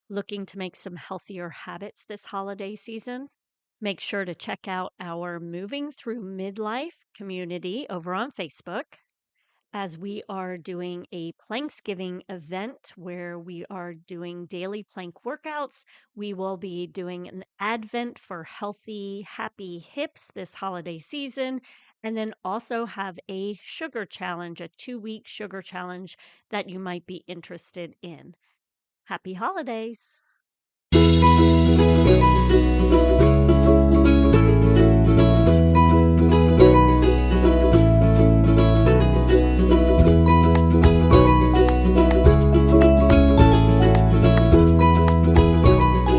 Looking to make some healthier habits this holiday season? Make sure to check out our Moving Through Midlife community over on Facebook, as we are doing a Planksgiving event where we are doing daily plank workouts. We will be doing an Advent for healthy, happy hips this holiday season, and then also have a sugar challenge, a 2-week sugar challenge that you might be interested in. Happy holidays!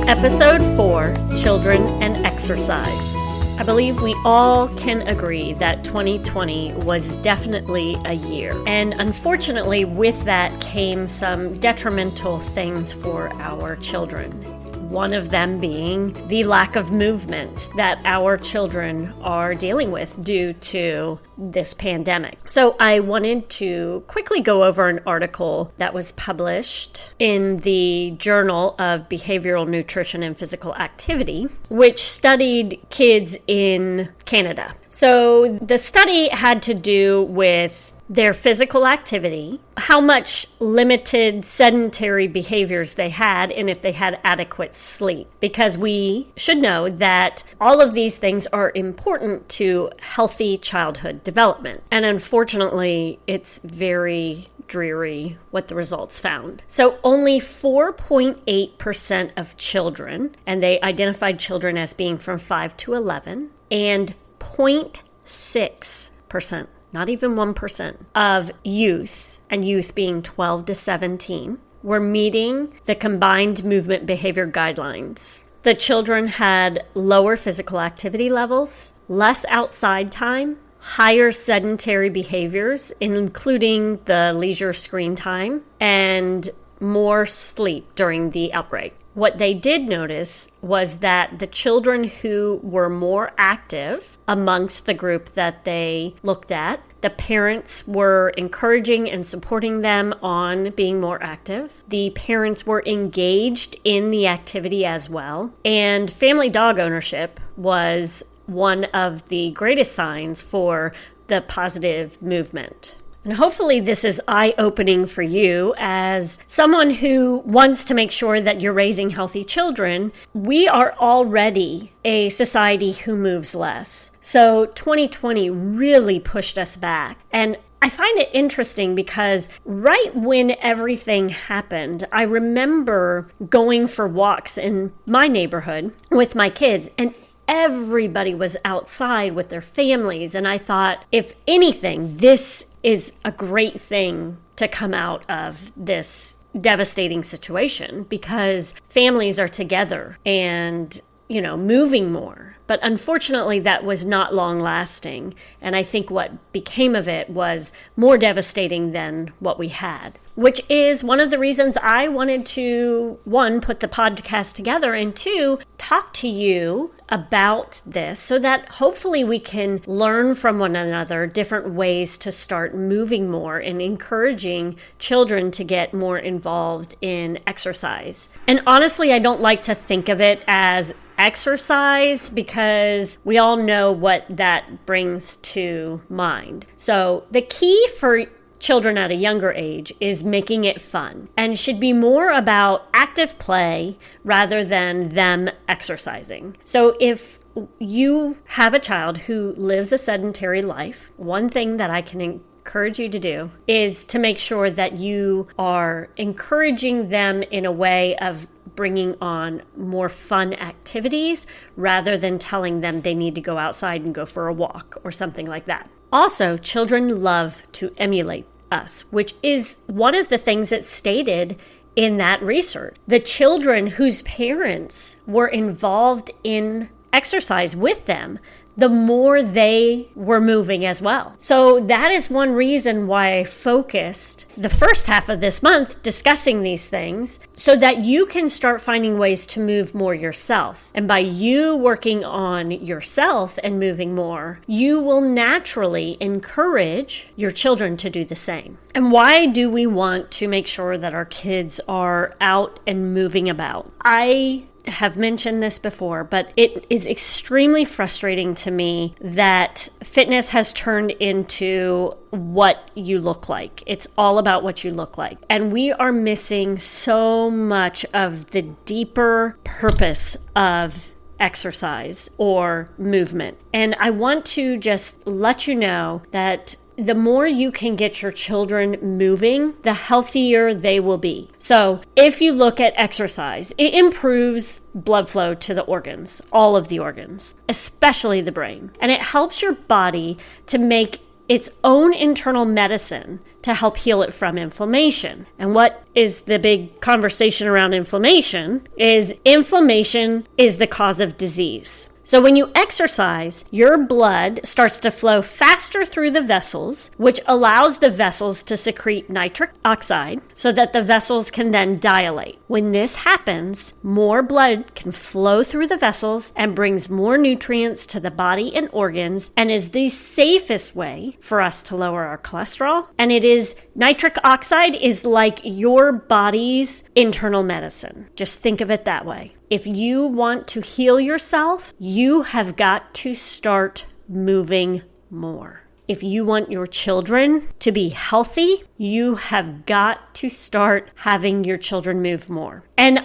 Episode 4, Children and Exercise. I believe we all can agree that 2020 was definitely a year. And unfortunately, with that came some detrimental things for our children. One of them being the lack of movement that our children are dealing with due to this pandemic. So I wanted to quickly go over an article that was published in the Journal of Behavioral Nutrition and Physical Activity, which studied kids in Canada. So the study had to do with their physical activity, how much limited sedentary behaviors they had, and if they had adequate sleep. Because we should know that all of these things are important to healthy childhood development. And unfortunately, it's very dreary what the results found. So only 4.8% of children, and they identified children as being from 5 to 11, and 0.6%, not even 1%, of youth, and youth being 12 to 17, were meeting the combined movement behavior guidelines. The children had lower physical activity levels, less outside time, higher sedentary behaviors, including the leisure screen time, and more sleep during the outbreak. What they did notice was that the children who were more active amongst the group that they looked at, the parents were encouraging and supporting them on being more active. The parents were engaged in the activity as well. And family dog ownership was one of the greatest signs for the positive movement. And hopefully this is eye-opening for you as someone who wants to make sure that you're raising healthy children. We are already a society who moves less. So 2020 really pushed us back. And I find it interesting because right when everything happened, I remember going for walks in my neighborhood with my kids, and everybody was outside with their families. And I thought, if anything, this is a great thing to come out of this devastating situation, because families are together and, moving more. But unfortunately, that was not long lasting. And I think what became of it was more devastating than what we had, which is one of the reasons I wanted to, 1, put the podcast together, and 2, talk to you about this so that hopefully we can learn from one another different ways to start moving more and encouraging children to get more involved in exercise. And honestly, I don't like to think of it as exercise because we all know what that brings to mind. So the key for children at a younger age is making it fun, and should be more about active play rather than them exercising. So if you have a child who lives a sedentary life, one thing that I can encourage you to do is to make sure that you are encouraging them in a way of bringing on more fun activities rather than telling them they need to go outside and go for a walk or something like that. Also, children love to emulate us, which is one of the things that's stated in that research. The children whose parents were involved in exercise with them, the more they were moving as well. So that is one reason why I focused the first half of this month discussing these things, so that you can start finding ways to move more yourself. And by you working on yourself and moving more, you will naturally encourage your children to do the same. And why do we want to make sure that our kids are out and moving about? I have mentioned this before, but it is extremely frustrating to me that fitness has turned into what you look like. It's all about what you look like. And we are missing so much of the deeper purpose of exercise or movement. And I want to just let you know that the more you can get your children moving, the healthier they will be. So if you look at exercise, it improves blood flow to the organs, all of the organs, especially the brain. And it helps your body to make its own internal medicine to help heal it from inflammation. And what is the big conversation around inflammation is the cause of disease. So when you exercise, your blood starts to flow faster through the vessels, which allows the vessels to secrete nitric oxide so that the vessels can then dilate. When this happens, more blood can flow through the vessels and brings more nutrients to the body and organs, and is the safest way for us to lower our cholesterol. And nitric oxide is like your body's internal medicine. Just think of it that way. If you want to heal yourself, you have got to start moving more. If you want your children to be healthy, you have got to start having your children move more. And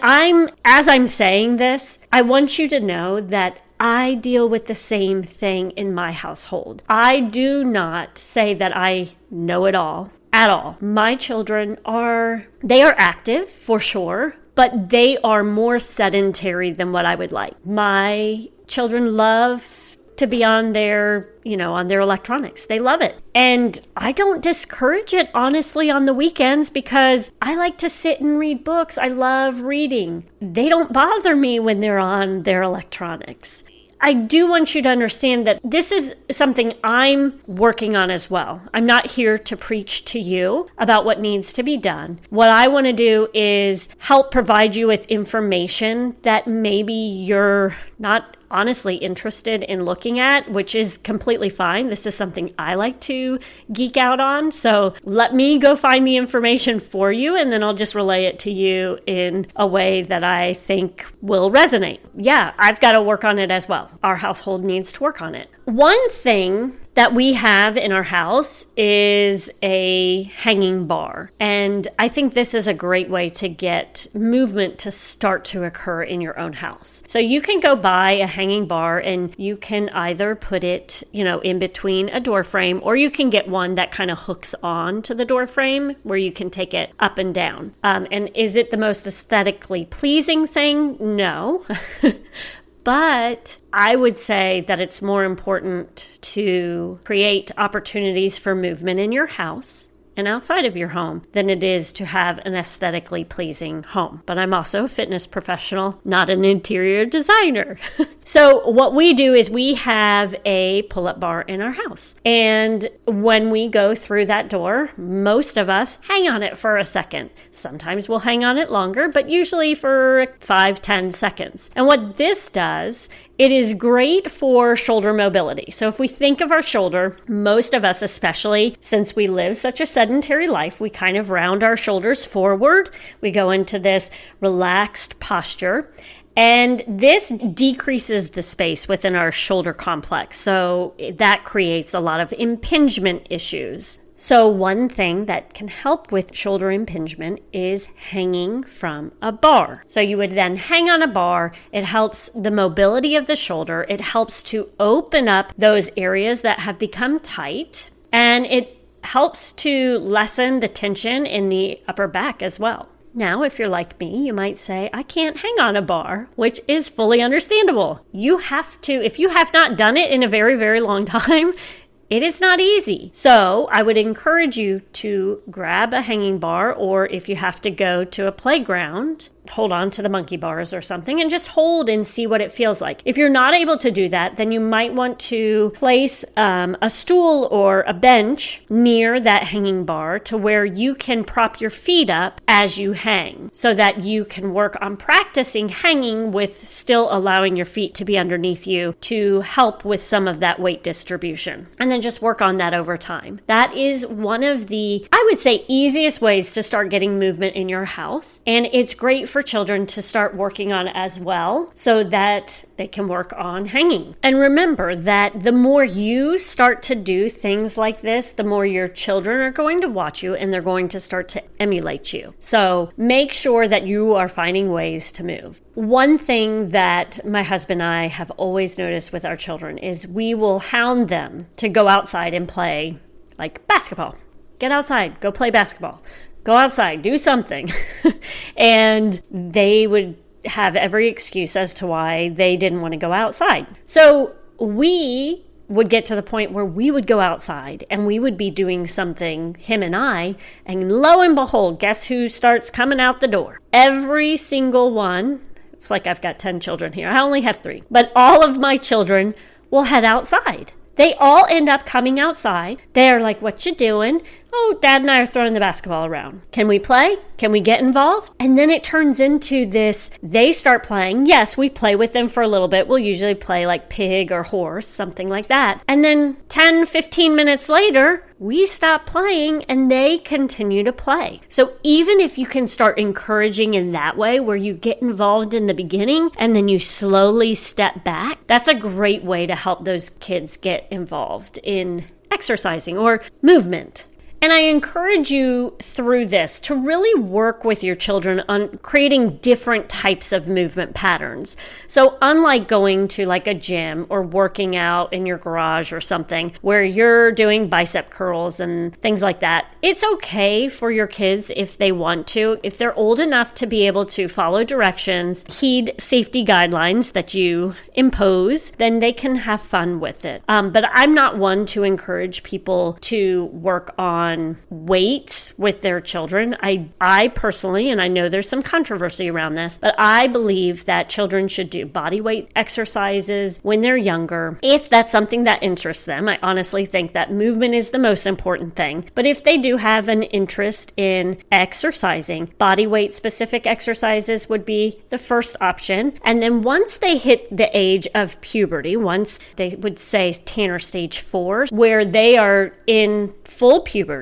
as I'm saying this, I want you to know that I deal with the same thing in my household. I do not say that I know it all at all. My children are active for sure, but they are more sedentary than what I would like. My children love to be on their electronics. They love it. And I don't discourage it, honestly, on the weekends, because I like to sit and read books. I love reading. They don't bother me when they're on their electronics. I do want you to understand that this is something I'm working on as well. I'm not here to preach to you about what needs to be done. What I want to do is help provide you with information that maybe you're not honestly interested in looking at, which is completely fine. This is something I like to geek out on. So let me go find the information for you, and then I'll just relay it to you in a way that I think will resonate. Yeah, I've got to work on it as well. Our household needs to work on it. One thing that we have in our house is a hanging bar. And I think this is a great way to get movement to start to occur in your own house. So you can go buy a hanging bar, and you can either put it, in between a door frame, or you can get one that kind of hooks on to the door frame where you can take it up and down. And is it the most aesthetically pleasing thing? No. But I would say that it's more important to create opportunities for movement in your house and outside of your home than it is to have an aesthetically pleasing home. But I'm also a fitness professional, not an interior designer. So what we do is we have a pull-up bar in our house. And when we go through that door, most of us hang on it for a second. Sometimes we'll hang on it longer, but usually for 5-10 seconds. And what this does, it is great for shoulder mobility. So if we think of our shoulder, most of us, especially since we live such a sedentary life, we kind of round our shoulders forward. We go into this relaxed posture. And this decreases the space within our shoulder complex. So that creates a lot of impingement issues. So one thing that can help with shoulder impingement is hanging from a bar. So you would then hang on a bar. It helps the mobility of the shoulder. It helps to open up those areas that have become tight. And it helps to lessen the tension in the upper back as well. Now, if you're like me, you might say, I can't hang on a bar, which is fully understandable. You have to, if you have not done it in a very, very long time, it is not easy. So I would encourage you to grab a hanging bar, or if you have to go to a playground, hold on to the monkey bars or something and just hold and see what it feels like. If you're not able to do that, then you might want to place a stool or a bench near that hanging bar to where you can prop your feet up as you hang so that you can work on practicing hanging with still allowing your feet to be underneath you to help with some of that weight distribution. And then just work on that over time. That is one of the, I would say, easiest ways to start getting movement in your house. And it's great for children to start working on as well so that they can work on hanging. And remember that the more you start to do things like this, the more your children are going to watch you and they're going to start to emulate you. So make sure that you are finding ways to move. One thing that my husband and I have always noticed with our children is we will hound them to go outside and play like basketball. Get outside, go play basketball. Go outside, do something. And they would have every excuse as to why they didn't want to go outside. So we would get to the point where we would go outside and we would be doing something, him and I, and lo and behold, guess who starts coming out the door? Every single one. It's like I've got 10 children here. I only have 3. But all of my children will head outside. They all end up coming outside. They're like, what you doing? Oh, Dad and I are throwing the basketball around. Can we play? Can we get involved? And then it turns into this, they start playing. Yes, we play with them for a little bit. We'll usually play like pig or horse, something like that. And then 10, 15 minutes later, we stop playing and they continue to play. So even if you can start encouraging in that way where you get involved in the beginning and then you slowly step back, that's a great way to help those kids get involved in exercising or movement. And I encourage you through this to really work with your children on creating different types of movement patterns. So unlike going to like a gym or working out in your garage or something where you're doing bicep curls and things like that, it's okay for your kids if they want to. If they're old enough to be able to follow directions, heed safety guidelines that you impose, then they can have fun with it. But I'm not one to encourage people to work on weights with their children. I personally, and I know there's some controversy around this, but I believe that children should do body weight exercises when they're younger, if that's something that interests them. I honestly think that movement is the most important thing. But if they do have an interest in exercising, body weight specific exercises would be the first option. And then once they hit the age of puberty, once they would say Tanner stage 4, where they are in full puberty,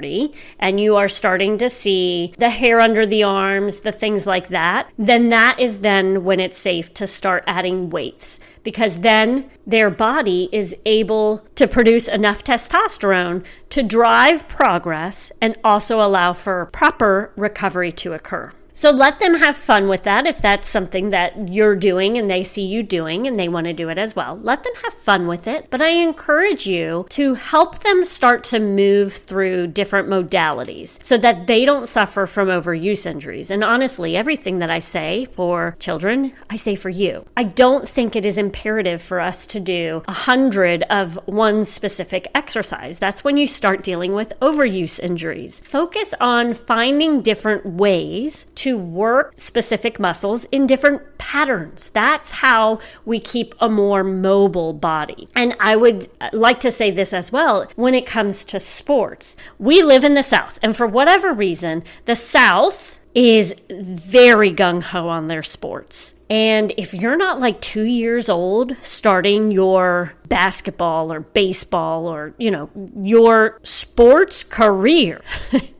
and you are starting to see the hair under the arms, the things like that, then that is then when it's safe to start adding weights, because then their body is able to produce enough testosterone to drive progress and also allow for proper recovery to occur. So let them have fun with that if that's something that you're doing and they see you doing and they want to do it as well. Let them have fun with it. But I encourage you to help them start to move through different modalities so that they don't suffer from overuse injuries. And honestly, everything that I say for children, I say for you. I don't think it is imperative for us to do 100 of one specific exercise. That's when you start dealing with overuse injuries. Focus on finding different ways to work specific muscles in different patterns. That's how we keep a more mobile body. And I would like to say this as well when it comes to sports. We live in the South, and for whatever reason, the South is very gung-ho on their sports. And if you're not like 2 years old starting your basketball or baseball or, your sports career,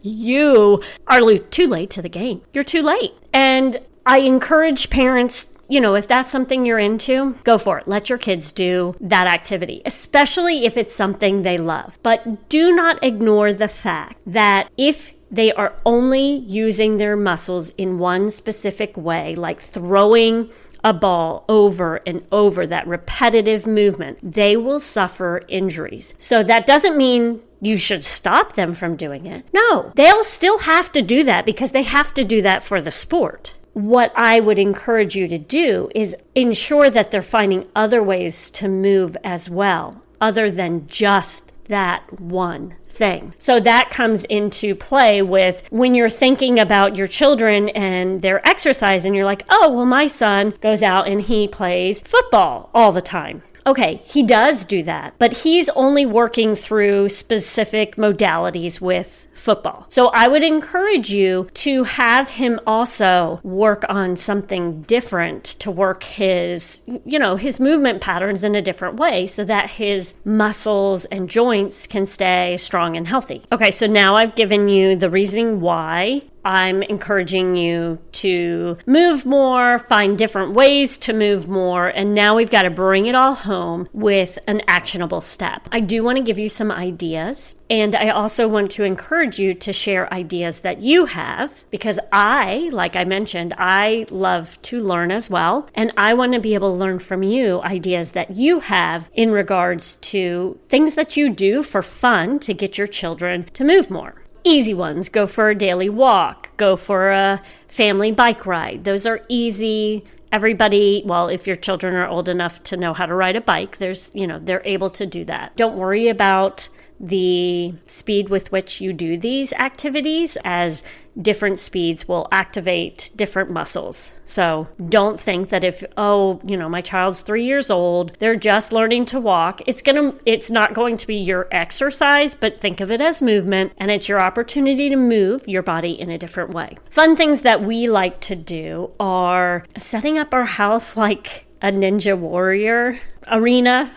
you are too late to the game. You're too late. And I encourage parents, if that's something you're into, go for it. Let your kids do that activity, especially if it's something they love. But do not ignore the fact that if they are only using their muscles in one specific way, like throwing a ball over and over, that repetitive movement, they will suffer injuries. So that doesn't mean you should stop them from doing it. No, they'll still have to do that because they have to do that for the sport. What I would encourage you to do is ensure that they're finding other ways to move as well, other than just that one thing. So that comes into play with when you're thinking about your children and their exercise, and you're like, oh, well, my son goes out and he plays football all the time. Okay, he does do that, but he's only working through specific modalities with football. So I would encourage you to have him also work on something different to work his movement patterns in a different way so that his muscles and joints can stay strong and healthy. Okay, so now I've given you the reasoning why I'm encouraging you to move more, find different ways to move more, and now we've got to bring it all home with an actionable step. I do want to give you some ideas, and I also want to encourage you to share ideas that you have, because like I mentioned, I love to learn as well, and I want to be able to learn from you ideas that you have in regards to things that you do for fun to get your children to move more. Easy ones, go for a daily walk, go for a family bike ride. Those are easy. Everybody, well, if your children are old enough to know how to ride a bike, they're able to do that. Don't worry about the speed with which you do these activities, as different speeds will activate different muscles. So don't think that if, my child's 3 years old, they're just learning to walk, it's not going to be your exercise, but think of it as movement, and it's your opportunity to move your body in a different way. Fun things that we like to do are setting up our house like a ninja warrior arena.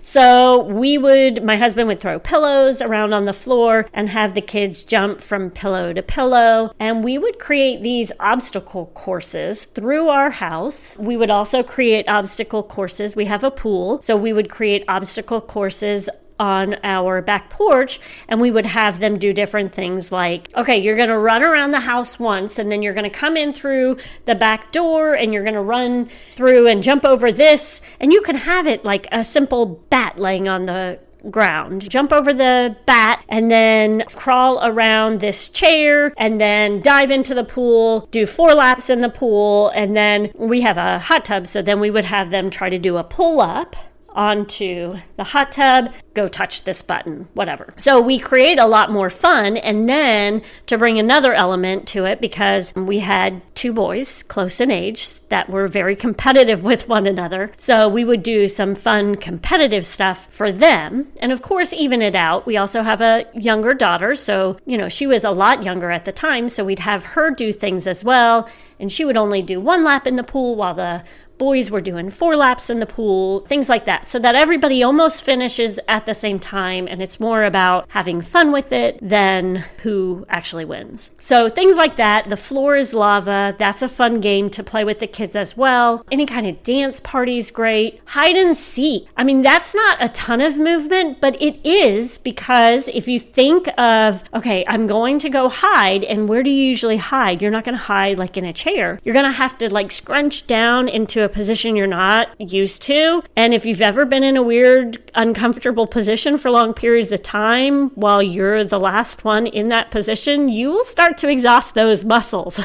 So my husband would throw pillows around on the floor and have the kids jump from pillow to pillow. And we would create these obstacle courses through our house. We would also create obstacle courses. We have a pool, so we would create obstacle courses on our back porch, and we would have them do different things like, okay, you're going to run around the house once, and then you're going to come in through the back door, and you're going to run through and jump over this, and you can have it like a simple bat laying on the ground. Jump over the bat and then crawl around this chair and then dive into the pool, do 4 laps in the pool, and then we have a hot tub, so then we would have them try to do a pull-up onto the hot tub, go touch this button, whatever. So we create a lot more fun. And then to bring another element to it, because we had 2 boys close in age that were very competitive with one another. So we would do some fun competitive stuff for them. And of course, even it out. We also have a younger daughter. So, she was a lot younger at the time. So we'd have her do things as well. And she would only do 1 lap in the pool while the boys were doing 4 laps in the pool, things like that, so that everybody almost finishes at the same time, and it's more about having fun with it than who actually wins. So things like that. The floor is lava. That's a fun game to play with the kids as well. Any kind of dance party is great. Hide and seek. I mean, that's not a ton of movement, but it is, because if you think of, okay, I'm going to go hide, and where do you usually hide? You're not going to hide like in a chair. You're going to have to like scrunch down into a position you're not used to. And if you've ever been in a weird, uncomfortable position for long periods of time while you're the last one in that position, you will start to exhaust those muscles.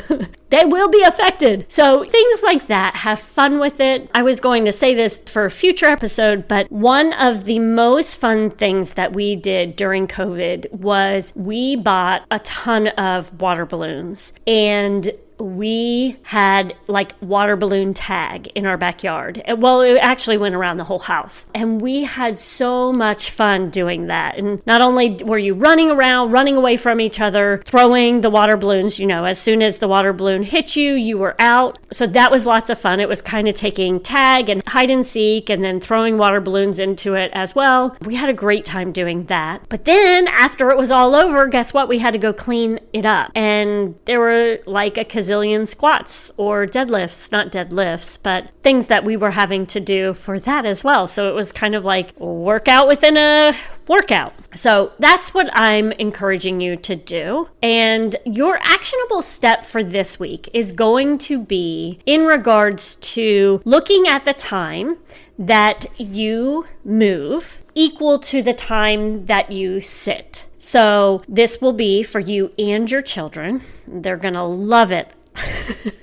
They will be affected. So things like that, have fun with it. I was going to say this for a future episode, but one of the most fun things that we did during COVID was we bought a ton of water balloons, and we had like water balloon tag in our backyard. Well, it actually went around the whole house. And we had so much fun doing that. And not only were you running around, running away from each other, throwing the water balloons, as soon as the water balloon hit you, you were out. So that was lots of fun. It was kind of taking tag and hide and seek and then throwing water balloons into it as well. We had a great time doing that. But then after it was all over, guess what? We had to go clean it up. And there were like a gazillion squats or deadlifts, not deadlifts, but things that we were having to do for that as well. So it was kind of like a workout within a workout. So that's what I'm encouraging you to do. And your actionable step for this week is going to be in regards to looking at the time that you move equal to the time that you sit. So this will be for you and your children. They're going to love it.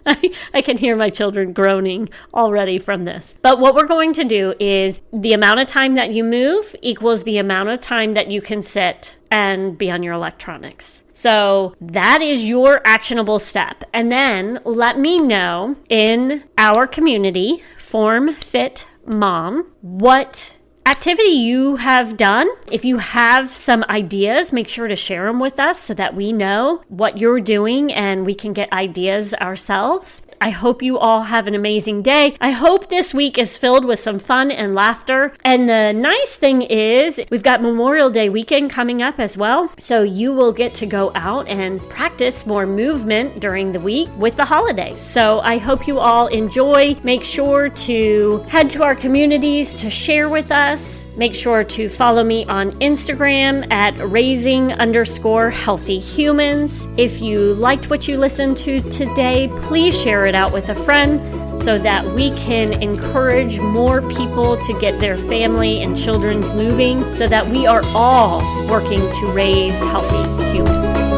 I can hear my children groaning already from this. But what we're going to do is the amount of time that you move equals the amount of time that you can sit and be on your electronics. So that is your actionable step. And then let me know in our community, Form Fit Mom, what activity you have done. If you have some ideas, make sure to share them with us so that we know what you're doing and we can get ideas ourselves. I hope you all have an amazing day. I hope this week is filled with some fun and laughter. And the nice thing is we've got Memorial Day weekend coming up as well. So you will get to go out and practice more movement during the week with the holidays. So I hope you all enjoy. Make sure to head to our communities to share with us. Make sure to follow me on Instagram at raising_healthy-humans. If you liked what you listened to today, please share it out with a friend so that we can encourage more people to get their family and children's moving so that we are all working to raise healthy humans.